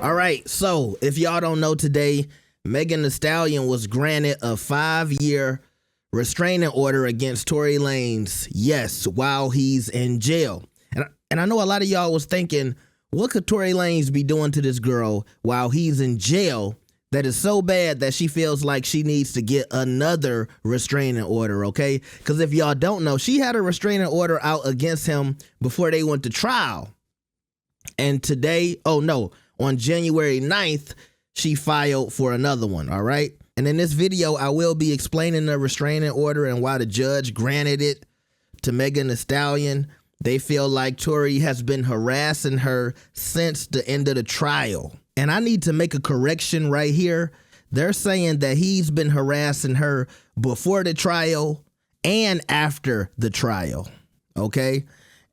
All right, so if y'all don't know today, Megan Thee Stallion was granted a 5-year restraining order against Tory Lanez, yes, while he's in jail. And I know a lot of y'all was thinking, what could Tory Lanez be doing to this girl while he's in jail that is so bad that she feels like she needs to get another restraining order, okay? Because if y'all don't know, she had a restraining order out against him before they went to trial. And today, on January 9th, she filed for another one, all right? And in this video, I will be explaining the restraining order and why the judge granted it to Megan Thee Stallion. They feel like Tory has been harassing her since the end of the trial. And I need to make a correction right here. They're saying that he's been harassing her before the trial and after the trial, okay?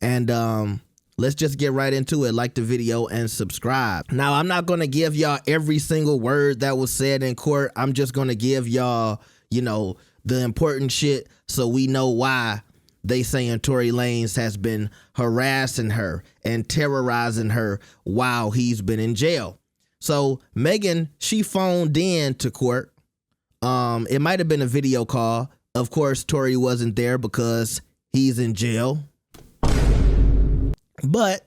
And let's just get right into it. Like the video and subscribe. Now, I'm not going to give y'all every single word that was said in court. I'm just going to give y'all, the important shit so we know why they saying Tory Lanez has been harassing her and terrorizing her while he's been in jail. So Megan, she phoned in to court. It might have been a video call. Of course, Tory wasn't there because he's in jail. But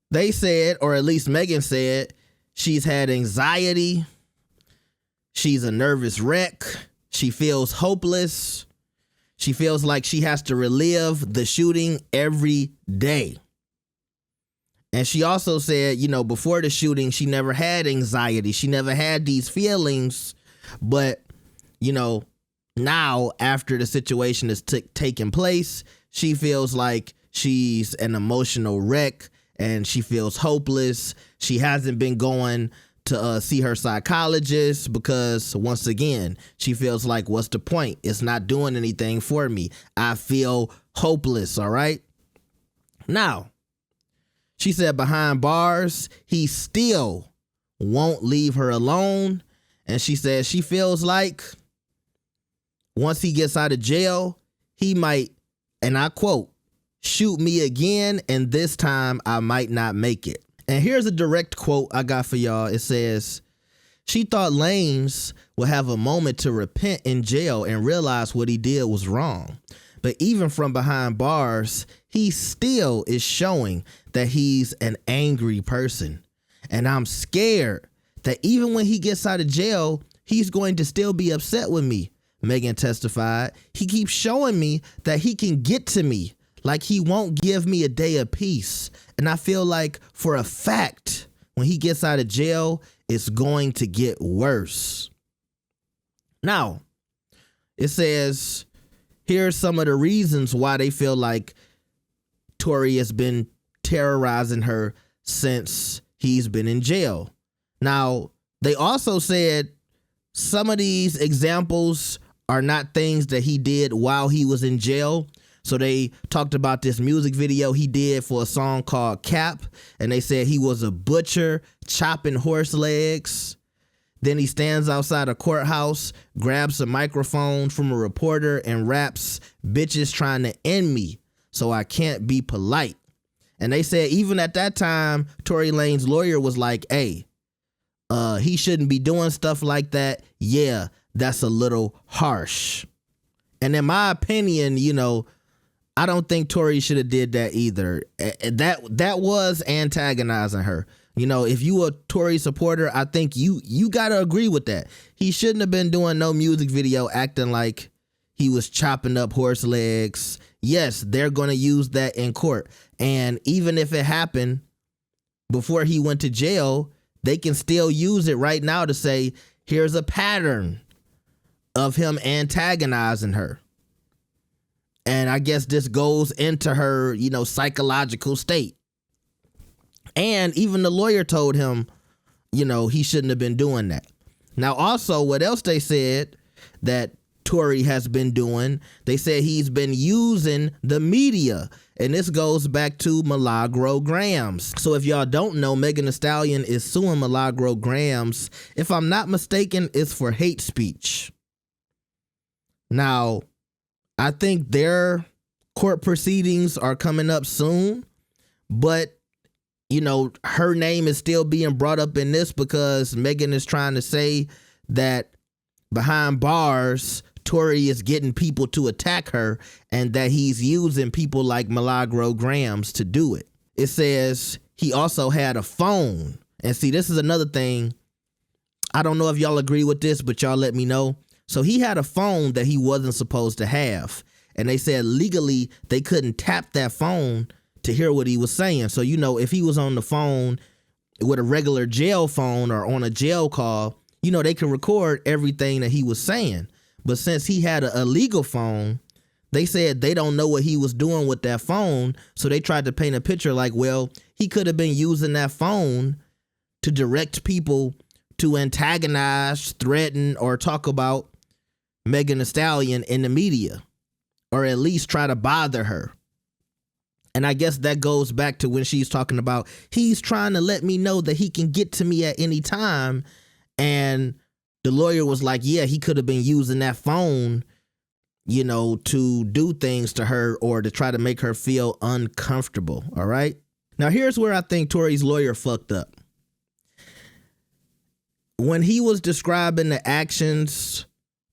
they said, or at least Megan said, she's had anxiety. She's a nervous wreck. She feels hopeless. She feels like she has to relive the shooting every day. And she also said, before the shooting, she never had anxiety. She never had these feelings. But, now after the situation has taken place, she feels like she's an emotional wreck and she feels hopeless. She hasn't been going to see her psychologist because, once again, she feels like, what's the point? It's not doing anything for me. I feel hopeless, all right? Now, she said behind bars, he still won't leave her alone. And she says she feels like once he gets out of jail, he might, and I quote, shoot me again, and this time I might not make it. And here's a direct quote I got for y'all. It says, she thought Lanez would have a moment to repent in jail and realize what he did was wrong. But even from behind bars, he still is showing that he's an angry person. And I'm scared that even when he gets out of jail, he's going to still be upset with me, Megan testified. He keeps showing me that he can get to me. Like he won't give me a day of peace. And I feel like for a fact, when he gets out of jail, it's going to get worse. Now, it says, here's some of the reasons why they feel like Tory has been terrorizing her since he's been in jail. Now, they also said some of these examples are not things that he did while he was in jail. So they talked about this music video he did for a song called Cap, and they said he was a butcher chopping horse legs. Then he stands outside a courthouse, grabs a microphone from a reporter and raps, "Bitches trying to end me, so I can't be polite." And they said even at that time, Tory Lanez's lawyer was like, hey, he shouldn't be doing stuff like that. Yeah, that's a little harsh. And in my opinion, I don't think Tory should have did that either. That was antagonizing her. If you a Tory supporter, I think you got to agree with that. He shouldn't have been doing no music video acting like he was chopping up horse legs. Yes, they're going to use that in court. And even if it happened before he went to jail, they can still use it right now to say, here's a pattern of him antagonizing her. And I guess this goes into her, psychological state. And even the lawyer told him, he shouldn't have been doing that. Now, also, what else they said that Tory has been doing, they said he's been using the media. And this goes back to Milagro Grams. So if y'all don't know, Megan Thee Stallion is suing Milagro Grams. If I'm not mistaken, it's for hate speech. Now, I think their court proceedings are coming up soon, but her name is still being brought up in this because Megan is trying to say that behind bars, Tory is getting people to attack her and that he's using people like Milagro Grams to do it. It says he also had a phone. And see, this is another thing. I don't know if y'all agree with this, but y'all let me know. So he had a phone that he wasn't supposed to have. And they said legally they couldn't tap that phone to hear what he was saying. So, if he was on the phone with a regular jail phone or on a jail call, they could record everything that he was saying. But since he had a illegal phone, they said they don't know what he was doing with that phone. So they tried to paint a picture like, well, he could have been using that phone to direct people to antagonize, threaten, or talk about Megan Thee Stallion in the media, or at least try to bother her. And I guess that goes back to when she's talking about he's trying to let me know that he can get to me at any time. And the lawyer was like, yeah, he could have been using that phone, to do things to her or to try to make her feel uncomfortable. All right. Now, here's where I think Tory's lawyer fucked up. When he was describing the actions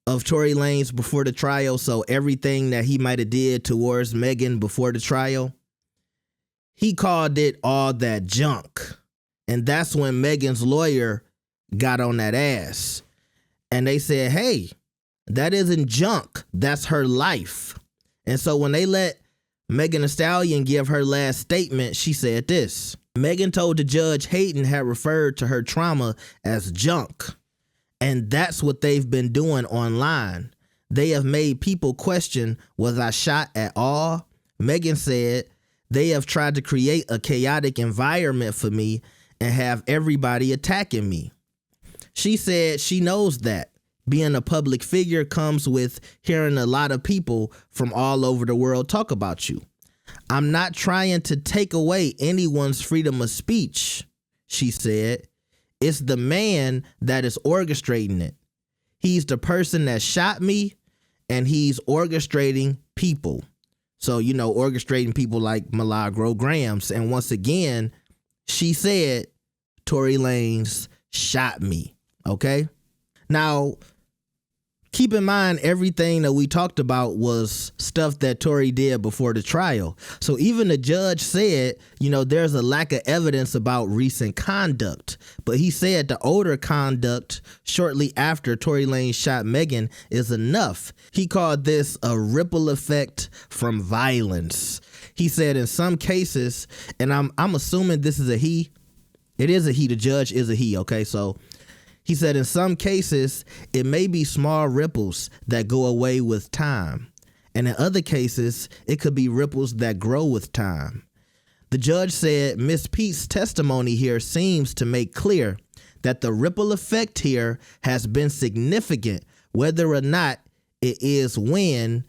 of Tory Lanez before the trial, so everything that he might have did towards Megan before the trial, he called it all that junk. And that's when Megan's lawyer got on that ass. And they said, hey, that isn't junk. That's her life. And so when they let Megan Thee Stallion give her last statement, she said this. Megan told the judge Hayden had referred to her trauma as junk. And that's what they've been doing online. They have made people question, was I shot at all? Megan said, they have tried to create a chaotic environment for me and have everybody attacking me. She said she knows that being a public figure comes with hearing a lot of people from all over the world talk about you. I'm not trying to take away anyone's freedom of speech, she said. It's the man that is orchestrating it. He's the person that shot me and he's orchestrating people. So, orchestrating people like Milagro Grams. And once again, she said, Tory Lanez shot me. Okay. Now, keep in mind, everything that we talked about was stuff that Tory did before the trial. So even the judge said, there's a lack of evidence about recent conduct. But he said the older conduct shortly after Tory Lanez shot Megan is enough. He called this a ripple effect from violence. He said in some cases, and I'm assuming this is a he. It is a he. The judge is a he. Okay, so he said in some cases, it may be small ripples that go away with time. And in other cases, it could be ripples that grow with time. The judge said Miss Pete's testimony here seems to make clear that the ripple effect here has been significant, whether or not it is when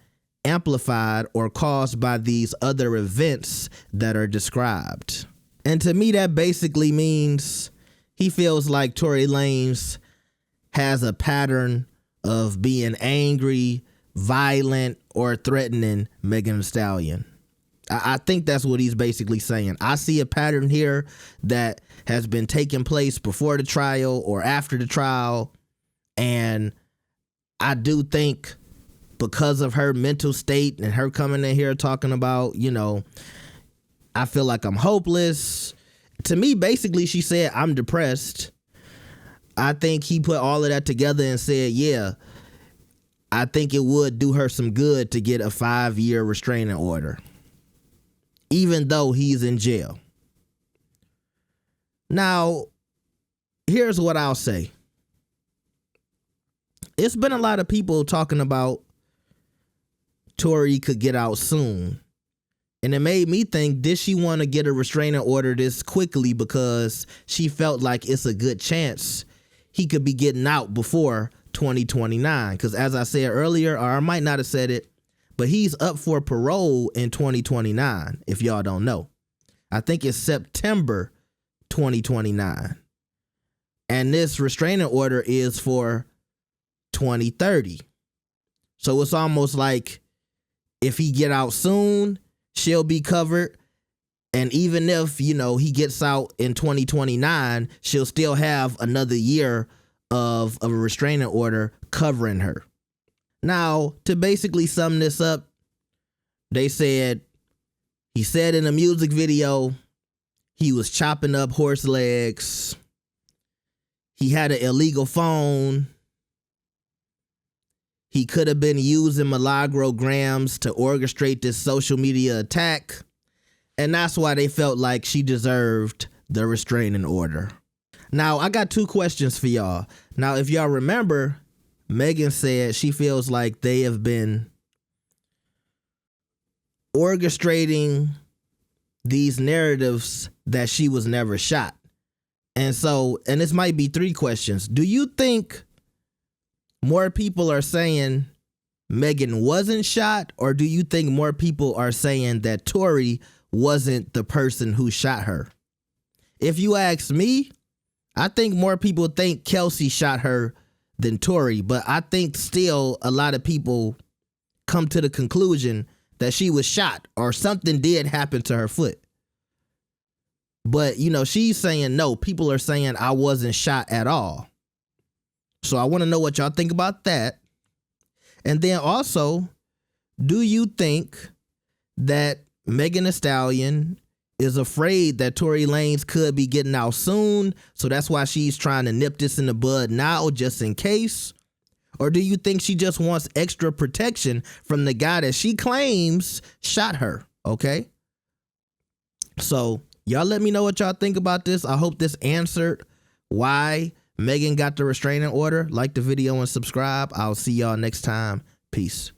amplified or caused by these other events that are described. And to me, that basically means he feels like Tory Lanez has a pattern of being angry, violent, or threatening Megan Thee Stallion. I think that's what he's basically saying. I see a pattern here that has been taking place before the trial or after the trial. And I do think because of her mental state and her coming in here talking about, I feel like I'm hopeless. To me, basically, she said, I'm depressed. I think he put all of that together and said, yeah, I think it would do her some good to get a 5-year restraining order, even though he's in jail. Now, here's what I'll say. It's been a lot of people talking about Tory could get out soon. And it made me think, did she want to get a restraining order this quickly because she felt like it's a good chance he could be getting out before 2029? Because as I said earlier, or I might not have said it, but he's up for parole in 2029, if y'all don't know. I think it's September 2029. And this restraining order is for 2030. So it's almost like if he get out soon, she'll be covered. And even if, you know, he gets out in 2029, she'll still have another year of a restraining order covering her. Now, to basically sum this up, they said, he said in a music video, he was chopping up horse legs. He had an illegal phone. He could have been using milagograms to orchestrate this social media attack. And that's why they felt like she deserved the restraining order. Now, I got two questions for y'all. Now, if y'all remember, Megan said she feels like they have been orchestrating these narratives that she was never shot. And this might be three questions. Do you think more people are saying Megan wasn't shot, or do you think more people are saying that Tory wasn't the person who shot her? If you ask me, I think more people think Kelsey shot her than Tory, but I think still a lot of people come to the conclusion that she was shot or something did happen to her foot. But, you know, she's saying no. People are saying I wasn't shot at all. So I want to know what y'all think about that. And then also, do you think that Megan Thee Stallion is afraid that Tory Lanez could be getting out soon, so that's why she's trying to nip this in the bud now just in case? Or do you think she just wants extra protection from the guy that she claims shot her? Okay? So y'all let me know what y'all think about this. I hope this answered why Megan got the restraining order. Like the video and subscribe. I'll see y'all next time. Peace.